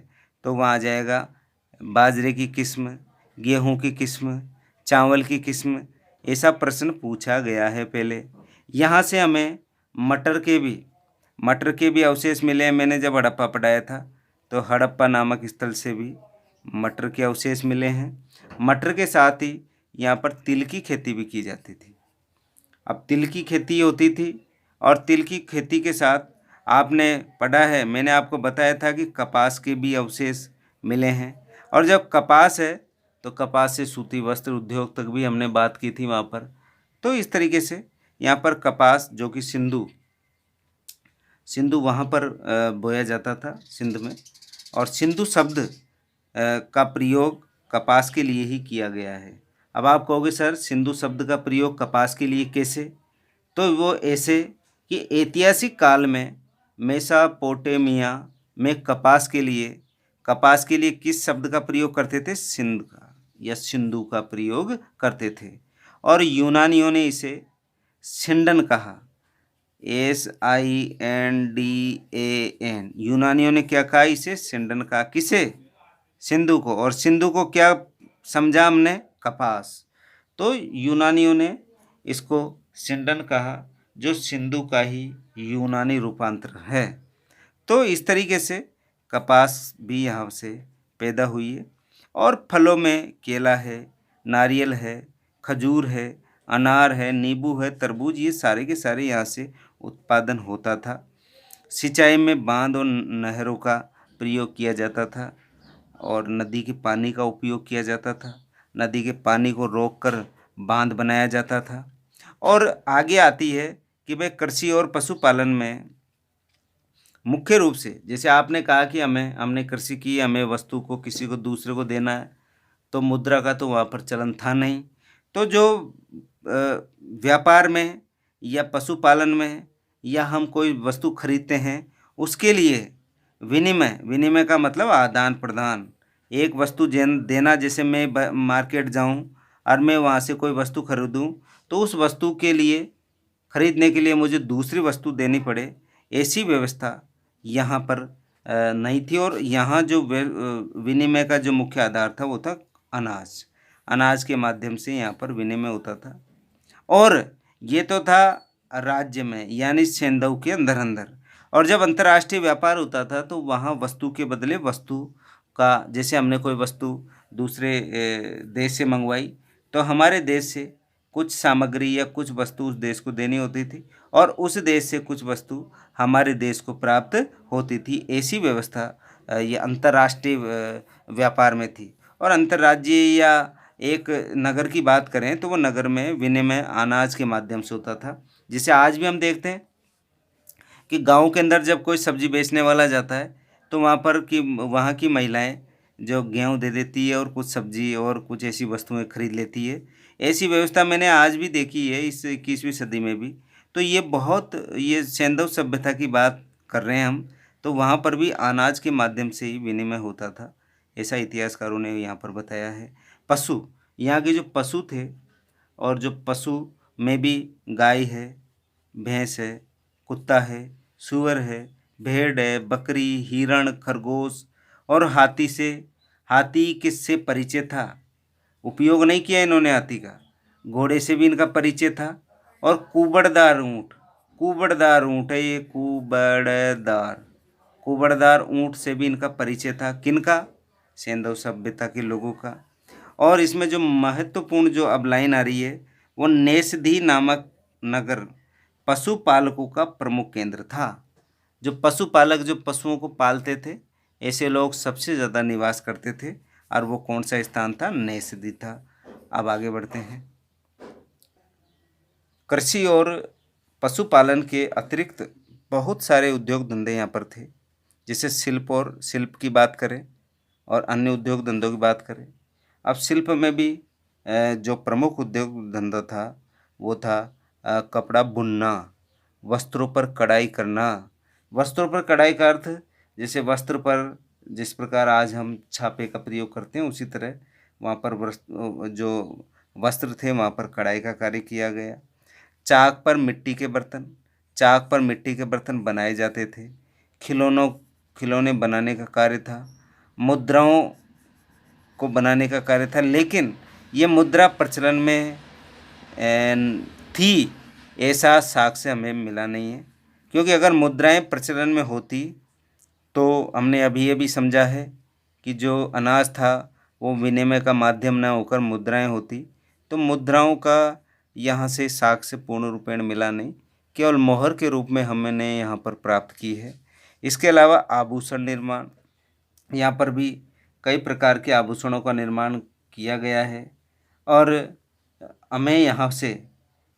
तो वहाँ आ जाएगा बाजरे की किस्म, गेहूं की किस्म, चावल की किस्म। ऐसा प्रश्न पूछा गया है पहले। यहाँ से हमें मटर के भी अवशेष मिले हैं। मैंने जब हड़प्पा पढ़ाया था तो हड़प्पा नामक स्थल से भी मटर के अवशेष मिले हैं। मटर के साथ ही यहाँ पर तिल की खेती भी की जाती थी। अब तिल की खेती होती थी और तिल की खेती के साथ आपने पढ़ा है, मैंने आपको बताया था कि कपास के भी अवशेष मिले हैं। और जब कपास है तो कपास से सूती वस्त्र उद्योग तक भी हमने बात की थी वहाँ पर। तो इस तरीके से यहाँ पर कपास जो कि सिंधु वहाँ पर बोया जाता था सिंध में। और सिंधु शब्द का प्रयोग कपास के लिए ही किया गया है। अब आप कहोगे सर सिंधु शब्द का प्रयोग कपास के लिए कैसे, तो वो ऐसे कि ऐतिहासिक काल में मेसोपोटामिया में कपास के लिए किस शब्द का प्रयोग करते थे, सिंध का या सिंधु का प्रयोग करते थे। और यूनानियों ने इसे सिंडन कहा, SINDAN। यूनानियों ने क्या कहा, इसे सिंडन कहा। किसे, सिंधु को। और सिंधु को क्या समझा हमने, कपास। तो यूनानियों ने इसको सिंडन कहा, जो सिंधु का ही यूनानी रूपांतर है। तो इस तरीके से कपास भी यहाँ से पैदा हुई है। और फलों में केला है, नारियल है, खजूर है, अनार है, नींबू है, तरबूज, ये सारे के सारे यहाँ से उत्पादन होता था। सिंचाई में बांध और नहरों का प्रयोग किया जाता था और नदी के पानी का उपयोग किया जाता था। नदी के पानी को रोककर बांध बनाया जाता था। और आगे आती है कि भाई कृषि और पशुपालन में मुख्य रूप से, जैसे आपने कहा कि हमने कृषि की, हमें वस्तु को किसी को दूसरे को देना है, तो मुद्रा का तो वहाँ पर चलन था नहीं। तो जो व्यापार में या पशुपालन में या हम कोई वस्तु खरीदते हैं उसके लिए विनिमय का मतलब आदान प्रदान। एक वस्तु देना, जैसे मैं मार्केट जाऊं और मैं वहां से कोई वस्तु खरीदूं तो उस वस्तु के लिए खरीदने के लिए मुझे दूसरी वस्तु देनी पड़े, ऐसी व्यवस्था यहाँ पर नहीं थी। और यहाँ जो विनिमय का जो मुख्य आधार था वो था अनाज के माध्यम से यहाँ पर विनिमय होता था। और ये तो था राज्य में यानी सेंधव के अंदर अंदर। और जब अंतर्राष्ट्रीय व्यापार होता था तो वहाँ वस्तु के बदले वस्तु का, जैसे हमने कोई वस्तु दूसरे देश से मंगवाई तो हमारे देश से कुछ सामग्री या कुछ वस्तु उस देश को देनी होती थी और उस देश से कुछ वस्तु हमारे देश को प्राप्त होती थी। ऐसी व्यवस्था ये अंतर्राष्ट्रीय व्यापार में थी। और अंतर्राज्यीय या एक नगर की बात करें तो वो नगर में विनिमय अनाज के माध्यम से होता था। जिसे आज भी हम देखते हैं कि गांव के अंदर जब कोई सब्जी बेचने वाला जाता है तो वहाँ की महिलाएं जो गेहूँ दे देती है और कुछ सब्जी और कुछ ऐसी वस्तुएं खरीद लेती है। ऐसी व्यवस्था मैंने आज भी देखी है इस 21वीं सदी में भी। तो ये सैंधव सभ्यता की बात कर रहे हैं हम, तो वहाँ पर भी अनाज के माध्यम से ही विनिमय होता था, ऐसा इतिहासकारों ने यहाँ पर बताया है। पशु, यहाँ के जो पशु थे और जो पशु में भी गाय है, भैंस है, कुत्ता है, सूअर है, भेड़ है, बकरी, हिरण, खरगोश और हाथी किससे परिचय था। उपयोग नहीं किया इन्होंने हाथी का, घोड़े से भी इनका परिचय था। और कुबड़दार ऊँट है ये, कुबड़दार ऊँट से भी इनका परिचय था। किनका? सेंधव सभ्यता के लोगों का। और इसमें जो महत्वपूर्ण जो अब लाइन आ रही है वो नेसधी नामक नगर पशुपालकों का प्रमुख केंद्र था। जो पशुपालक जो पशुओं को पालते थे ऐसे लोग सबसे ज़्यादा निवास करते थे और वो कौन सा स्थान था? नेसधी था। अब आगे बढ़ते हैं। कृषि और पशुपालन के अतिरिक्त बहुत सारे उद्योग धंधे यहाँ पर थे। जैसे शिल्प की बात करें और अन्य उद्योग धंधों की बात करें। अब शिल्प में भी जो प्रमुख उद्योग धंधा था वो था कपड़ा बुनना, वस्त्रों पर कढ़ाई करना। वस्त्रों पर कढ़ाई का अर्थ जैसे वस्त्र पर जिस प्रकार आज हम छापे का प्रयोग करते हैं उसी तरह वहाँ पर जो वस्त्र थे वहाँ पर कढ़ाई का कार्य किया गया। चाक पर मिट्टी के बर्तन बनाए जाते थे। खिलौने बनाने का कार्य था। मुद्राओं को बनाने का कार्य था। लेकिन ये मुद्रा प्रचलन में थी ऐसा साक्ष्य हमें मिला नहीं है, क्योंकि अगर मुद्राएं प्रचलन में होती तो हमने अभी समझा है कि जो अनाज था वो विनिमय का माध्यम न होकर मुद्राएं होती, तो मुद्राओं का यहाँ से साक्ष्य पूर्ण रूपेण मिला नहीं, केवल मोहर के रूप में हमने यहाँ पर प्राप्त की है। इसके अलावा आभूषण निर्माण, यहाँ पर भी कई प्रकार के आभूषणों का निर्माण किया गया है। और हमें यहाँ से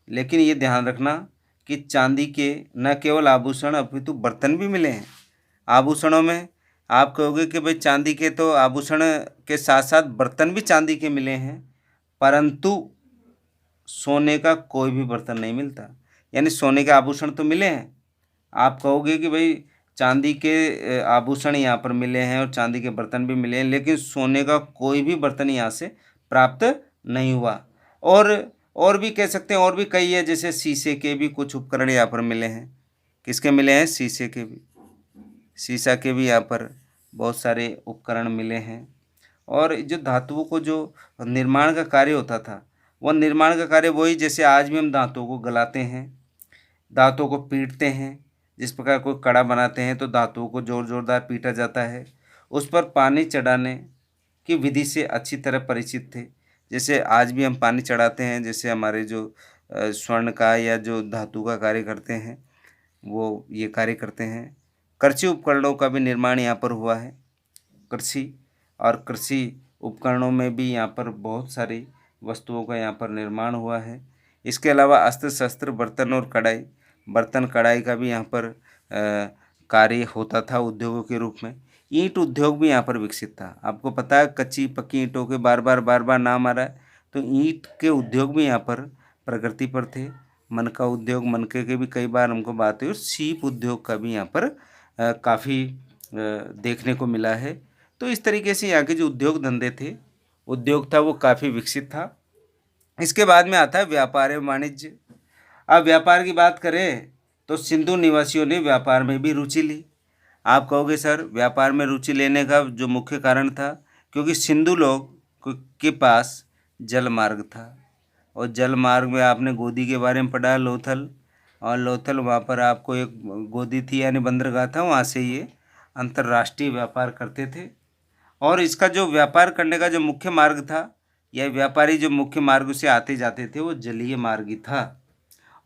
लेकिन ये ध्यान रखना कि चांदी के न केवल आभूषण अपितु बर्तन भी मिले हैं। आभूषणों में आप कहोगे कि भाई चांदी के तो आभूषण के साथ साथ बर्तन भी चांदी के मिले हैं, परंतु सोने का कोई भी बर्तन नहीं मिलता। यानी सोने के आभूषण तो मिले हैं, आप कहोगे कि भाई चांदी के आभूषण यहाँ पर मिले हैं और चांदी के बर्तन भी मिले हैं, लेकिन सोने का कोई भी बर्तन यहाँ से प्राप्त नहीं हुआ। और भी कह सकते हैं, और भी कई है, जैसे शीशे के भी कुछ उपकरण यहाँ पर मिले हैं। किसके मिले हैं? शीशा के भी यहाँ पर बहुत सारे उपकरण मिले हैं। और जो धातुओं को जो निर्माण का कार्य होता था वह निर्माण का कार्य वही, जैसे आज भी हम धातुओं को गलाते हैं, धातुओं को पीटते हैं। जिस प्रकार कोई कड़ा बनाते हैं तो धातुओं को जोरदार पीटा जाता है। उस पर पानी चढ़ाने की विधि से अच्छी तरह परिचित थे। जैसे आज भी हम पानी चढ़ाते हैं, जैसे हमारे जो स्वर्ण का या जो धातु का कार्य करते हैं वो ये कार्य करते हैं। कृषि उपकरणों का भी निर्माण यहाँ पर हुआ है। कृषि उपकरणों में भी यहाँ पर बहुत सारी वस्तुओं का यहाँ पर निर्माण हुआ है। इसके अलावा अस्त्र शस्त्र, बर्तन कढ़ाई का भी यहाँ पर कार्य होता था उद्योगों के रूप में। ईंट उद्योग भी यहाँ पर विकसित था। आपको पता है कच्ची पक्की ईंटों के बार बार नाम आ रहा है, तो ईंट के उद्योग भी यहाँ पर प्रगति पर थे। मनका उद्योग, मनके के भी कई बार हमको बात हुई, और सीप उद्योग का भी यहाँ पर काफ़ी देखने को मिला है। तो इस तरीके से यहाँ के जो उद्योग था वो काफ़ी विकसित था। इसके बाद में आता है व्यापार एवं वाणिज्य। अब व्यापार की बात करें तो सिंधु निवासियों ने व्यापार में भी रुचि ली। आप कहोगे सर व्यापार में रुचि लेने का जो मुख्य कारण था, क्योंकि सिंधु लोग के पास जल मार्ग था। और जल मार्ग में आपने गोदी के बारे में पढ़ा, लोथल। और लोथल वहाँ पर आपको एक गोदी थी यानी बंदरगाह था, वहाँ से ये अंतर्राष्ट्रीय व्यापार करते थे। और इसका जो व्यापार करने का जो मुख्य मार्ग था, यह व्यापारी जो मुख्य मार्ग से आते जाते थे वो जलीय मार्ग ही था।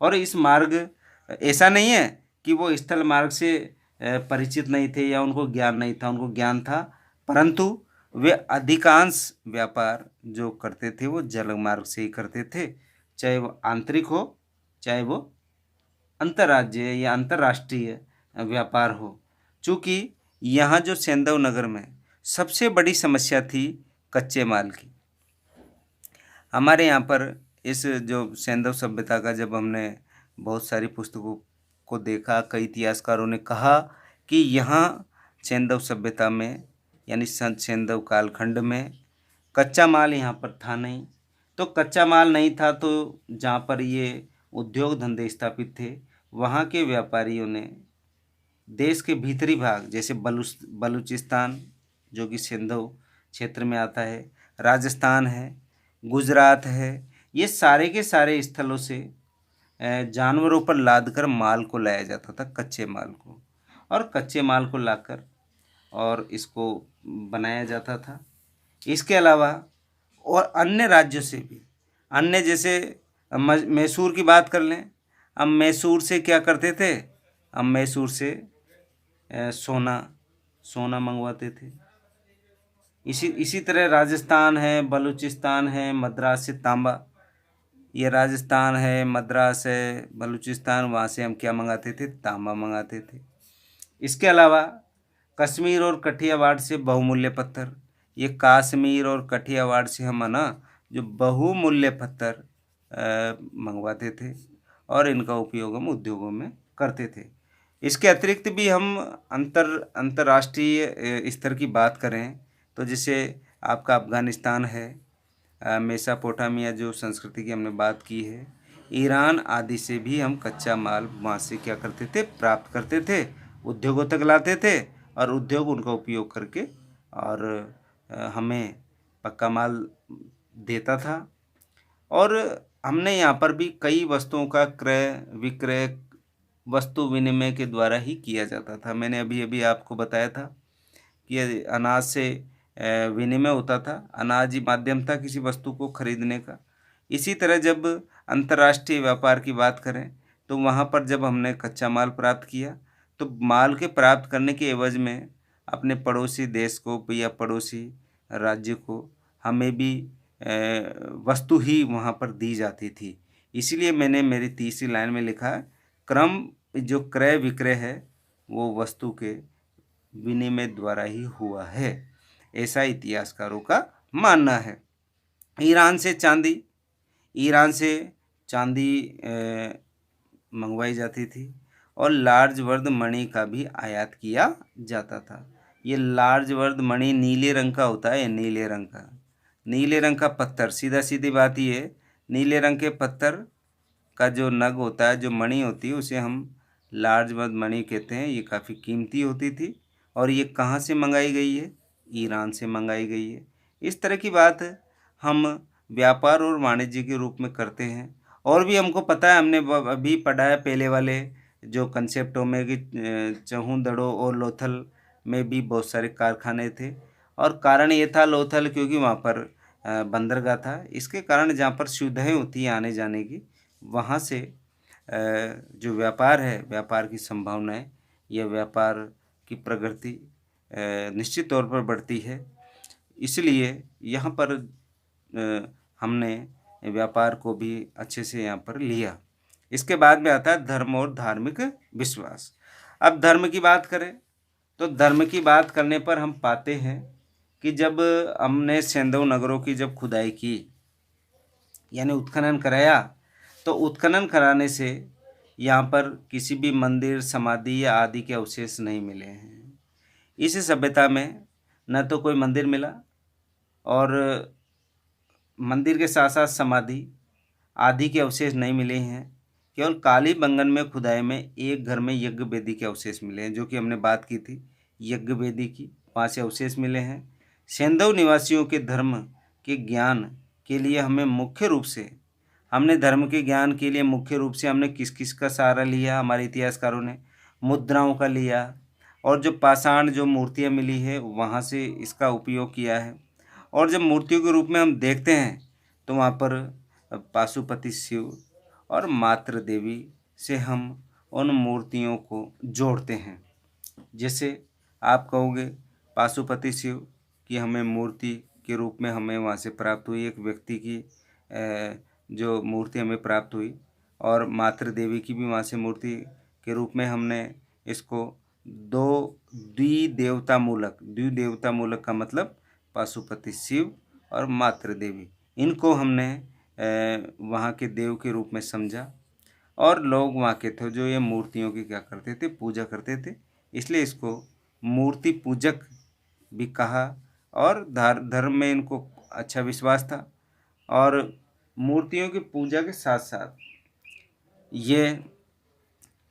और इस मार्ग, ऐसा नहीं है कि वो स्थल मार्ग से परिचित नहीं थे या उनको ज्ञान नहीं था, उनको ज्ञान था, परंतु वे अधिकांश व्यापार जो करते थे वो जल मार्ग से ही करते थे, चाहे वो आंतरिक हो चाहे वो अंतर्राज्य या अंतर्राष्ट्रीय व्यापार हो। चूँकि यहाँ जो सेंधव नगर में सबसे बड़ी समस्या थी कच्चे माल की। हमारे यहाँ पर इस जो सेंधव सभ्यता का जब हमने बहुत सारी पुस्तकों को देखा, कई इतिहासकारों ने कहा कि यहाँ सेंधव सभ्यता में यानी संत सेंधव कालखंड में कच्चा माल यहाँ पर था नहीं। तो कच्चा माल नहीं था तो जहाँ पर ये उद्योग धंधे स्थापित थे, वहाँ के व्यापारियों ने देश के भीतरी भाग जैसे बलूचिस्तान जो कि सिंधु क्षेत्र में आता है, राजस्थान है, गुजरात है, ये सारे के सारे स्थलों से जानवरों पर लादकर माल को लाया जाता था, कच्चे माल को, और कच्चे माल को लाकर और इसको बनाया जाता था। इसके अलावा और अन्य राज्यों से भी, अन्य जैसे मैसूर की बात कर लें, हम मैसूर से क्या करते थे, हम मैसूर से सोना मंगवाते थे। इसी तरह राजस्थान है, बलूचिस्तान है, मद्रास से तांबा, ये राजस्थान है, मद्रास है, बलूचिस्तान, वहाँ से हम क्या मंगाते थे, तांबा मंगाते थे। इसके अलावा कश्मीर और कठियावाड़ से बहुमूल्य पत्थर, ये कश्मीर और कठियावाड़ से हम ना जो बहुमूल्य पत्थर मंगवाते थे और इनका उपयोग हम उद्योगों में करते थे। इसके अतिरिक्त भी हम अंतर्राष्ट्रीय स्तर की बात करें तो जैसे आपका अफ़गानिस्तान है, मेसोपोटामिया जो संस्कृति की हमने बात की है, ईरान आदि से भी हम कच्चा माल वहाँ से क्या करते थे, प्राप्त करते थे, उद्योगों तक लाते थे और उद्योग उनका उपयोग करके और हमें पक्का माल देता था। और हमने यहाँ पर भी कई वस्तुओं का क्रय विक्रय वस्तु विनिमय के द्वारा ही किया जाता था। मैंने अभी अभी आपको बताया था कि अनाज से विनिमय होता था, अनाज ही माध्यम था किसी वस्तु को खरीदने का। इसी तरह जब अंतर्राष्ट्रीय व्यापार की बात करें तो वहाँ पर जब हमने कच्चा माल प्राप्त किया तो माल के प्राप्त करने के एवज में अपने पड़ोसी देश को या पड़ोसी राज्य को हमें भी वस्तु ही वहाँ पर दी जाती थी। इसीलिए मैंने मेरी तीसरी लाइन में लिखा है, क्रम जो क्रय विक्रय है वो वस्तु के विनिमय द्वारा ही हुआ है, ऐसा इतिहासकारों का मानना है। ईरान से चांदी मंगवाई जाती थी और लार्ज वर्द मणि का भी आयात किया जाता था। ये लार्ज वर्द मणि नीले रंग का होता है, नीले रंग का पत्थर, सीधी बात ये है, नीले रंग के पत्थर का जो नग होता है, जो मणि होती है, उसे हम लार्ज वर्द मणि कहते हैं। ये काफ़ी कीमती होती थी और ये कहाँ से मंगाई गई है, ईरान से मंगाई गई है। इस तरह की बात हम व्यापार और वाणिज्य के रूप में करते हैं। और भी हमको पता है, हमने अभी पढ़ा है पहले वाले जो कंसेप्टों में कि चहूँ दड़ो और लोथल में भी बहुत सारे कारखाने थे और कारण ये था लोथल क्योंकि वहाँ पर बंदरगाह था। इसके कारण जहाँ पर सुविधाएँ होती हैं आने जाने की, वहाँ से जो व्यापार है, व्यापार की संभावनाएं या व्यापार की प्रगति निश्चित तौर पर बढ़ती है। इसलिए यहाँ पर हमने व्यापार को भी अच्छे से यहाँ पर लिया। इसके बाद में आता है धर्म और धार्मिक विश्वास। अब धर्म की बात करें तो धर्म की बात करने पर हम पाते हैं कि जब हमने सेंधव नगरों की जब खुदाई की यानी उत्खनन कराया, तो उत्खनन कराने से यहाँ पर किसी भी मंदिर, समाधि या आदि के अवशेष नहीं मिले हैं। इस सभ्यता में न तो कोई मंदिर मिला और मंदिर के साथ साथ समाधि आदि के अवशेष नहीं मिले हैं। केवल कालीबंगन में खुदाई में एक घर में यज्ञ वेदी के अवशेष मिले हैं, जो कि हमने बात की थी यज्ञ वेदी की, वहाँ से अवशेष मिले हैं। सेंधव निवासियों के धर्म के ज्ञान के लिए हमें मुख्य रूप से हमने धर्म के ज्ञान के लिए मुख्य रूप से हमने किस किस का सहारा लिया? हमारे इतिहासकारों ने मुद्राओं का लिया, और जो पाषाण जो मूर्तियाँ मिली है वहाँ से इसका उपयोग किया है। और जब मूर्तियों के रूप में हम देखते हैं तो वहाँ पर पाशुपति शिव और मातृ देवी से हम उन मूर्तियों को जोड़ते हैं। जैसे आप कहोगे पाशुपति शिव की हमें मूर्ति के रूप में हमें वहाँ से प्राप्त हुई, एक व्यक्ति की जो मूर्ति हमें प्राप्त हुई, और मातृ देवी की भी वहाँ से मूर्ति के रूप में हमने इसको दो द्विदेवता मूलक का मतलब पाशुपति शिव और मातृ देवी, इनको हमने वहाँ के देव के रूप में समझा। और लोग वहाँ के थे जो ये मूर्तियों की क्या करते थे? पूजा करते थे, इसलिए इसको मूर्ति पूजक भी कहा। और धर्म में इनको अच्छा विश्वास था, और मूर्तियों की पूजा के साथ साथ ये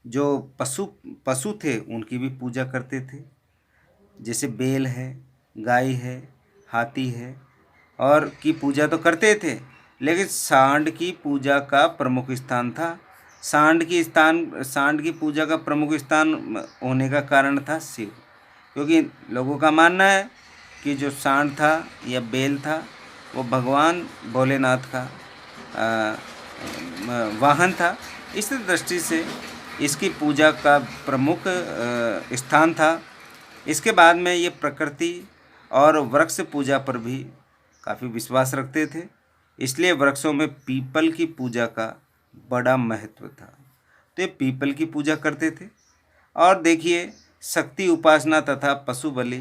जो पशु थे उनकी भी पूजा करते थे। जैसे बैल है, गाय है, हाथी है, और की पूजा तो करते थे, लेकिन सांड की पूजा का प्रमुख स्थान था। सांड की पूजा का प्रमुख स्थान होने का कारण था शिव, क्योंकि लोगों का मानना है कि जो सांड था या बैल था वो भगवान भोलेनाथ का वाहन था। इस दृष्टि से इसकी पूजा का प्रमुख स्थान था। इसके बाद में ये प्रकृति और वृक्ष पूजा पर भी काफ़ी विश्वास रखते थे, इसलिए वृक्षों में पीपल की पूजा का बड़ा महत्व था। तो ये पीपल की पूजा करते थे। और देखिए, शक्ति उपासना तथा पशु बलि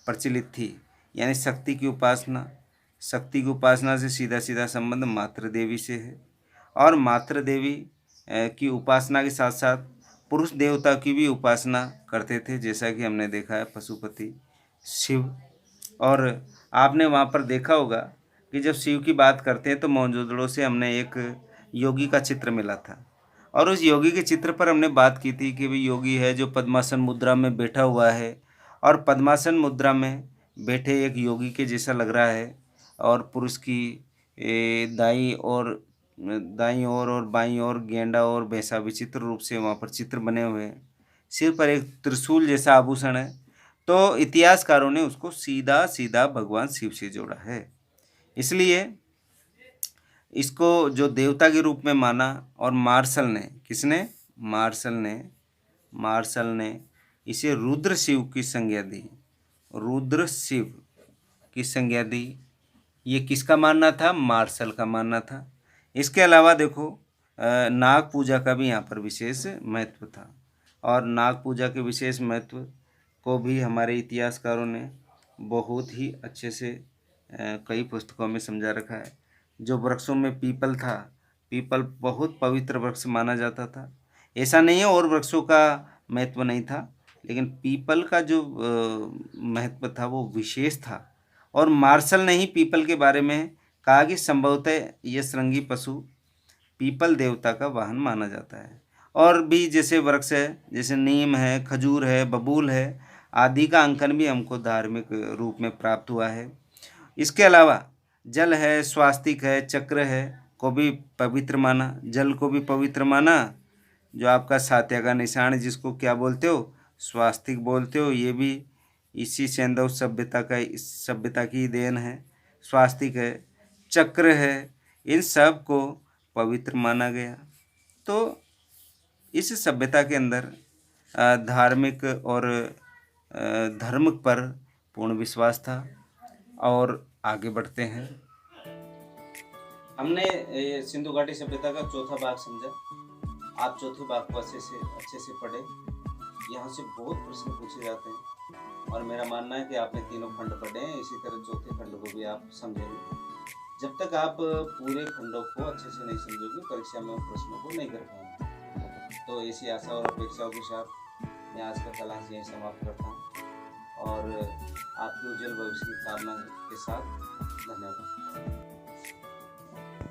प्रचलित थी, यानी शक्ति की उपासना से सीधा सीधा संबंध मातृ देवी से है। और मातृ देवी की उपासना के साथ साथ पुरुष देवता की भी उपासना करते थे, जैसा कि हमने देखा है पशुपति शिव। और आपने वहाँ पर देखा होगा कि जब शिव की बात करते हैं तो मोहनजोदड़ो से हमने एक योगी का चित्र मिला था, और उस योगी के चित्र पर हमने बात की थी कि भाई योगी है जो पद्मासन मुद्रा में बैठा हुआ है, और पद्मासन मुद्रा में बैठे एक योगी के जैसा लग रहा है, और पुरुष की दाईं ओर और बाईं ओर गेंडा और भैंसा विचित्र रूप से वहाँ पर चित्र बने हुए हैं। सिर पर एक त्रिशूल जैसा आभूषण है, तो इतिहासकारों ने उसको सीधा सीधा भगवान शिव से जोड़ा है। इसलिए इसको जो देवता के रूप में माना, और मार्शल ने इसे रुद्र शिव की संज्ञा दी। ये किसका मानना था? मार्शल का मानना था। इसके अलावा देखो, नाग पूजा का भी यहाँ पर विशेष महत्व था, और नाग पूजा के विशेष महत्व को भी हमारे इतिहासकारों ने बहुत ही अच्छे से कई पुस्तकों में समझा रखा है। जो वृक्षों में पीपल बहुत पवित्र वृक्ष माना जाता था। ऐसा नहीं है और वृक्षों का महत्व नहीं था, लेकिन पीपल का जो महत्व था वो विशेष था। और मार्शल ने ही पीपल के बारे में कहा कि संभवतः यह श्रृंगी पशु पीपल देवता का वाहन माना जाता है। और भी जैसे वृक्ष है, जैसे नीम है, खजूर है, बबूल है आदि का अंकन भी हमको धार्मिक रूप में प्राप्त हुआ है। इसके अलावा जल है, स्वास्तिक है, चक्र है को भी पवित्र माना, जल को भी पवित्र माना। जो आपका सात्या का निशान है, जिसको क्या बोलते हो? स्वास्तिक बोलते हो, ये भी इसी सैंधव सभ्यता की देन है। स्वास्तिक है, चक्र है, इन सब को पवित्र माना गया। तो इस सभ्यता के अंदर धार्मिक और धर्म पर पूर्ण विश्वास था। और आगे बढ़ते हैं। हमने सिंधु घाटी सभ्यता का चौथा भाग समझा। आप चौथे भाग को अच्छे से पढ़े। यहाँ से बहुत प्रश्न पूछे जाते हैं, और मेरा मानना है कि आपने तीनों खंड पढ़े हैं, इसी तरह चौथे खंड को भी आप समझेंगे। जब तक आप पूरे खंडों को अच्छे से नहीं समझोगे, परीक्षा में प्रश्नों को नहीं कर पाएंगे। तो ऐसी आशा और अपेक्षाओं के साथ मैं आज का क्लास यहीं समाप्त करता हूँ, और आपके उज्जवल भविष्य की कामना के साथ धन्यवाद।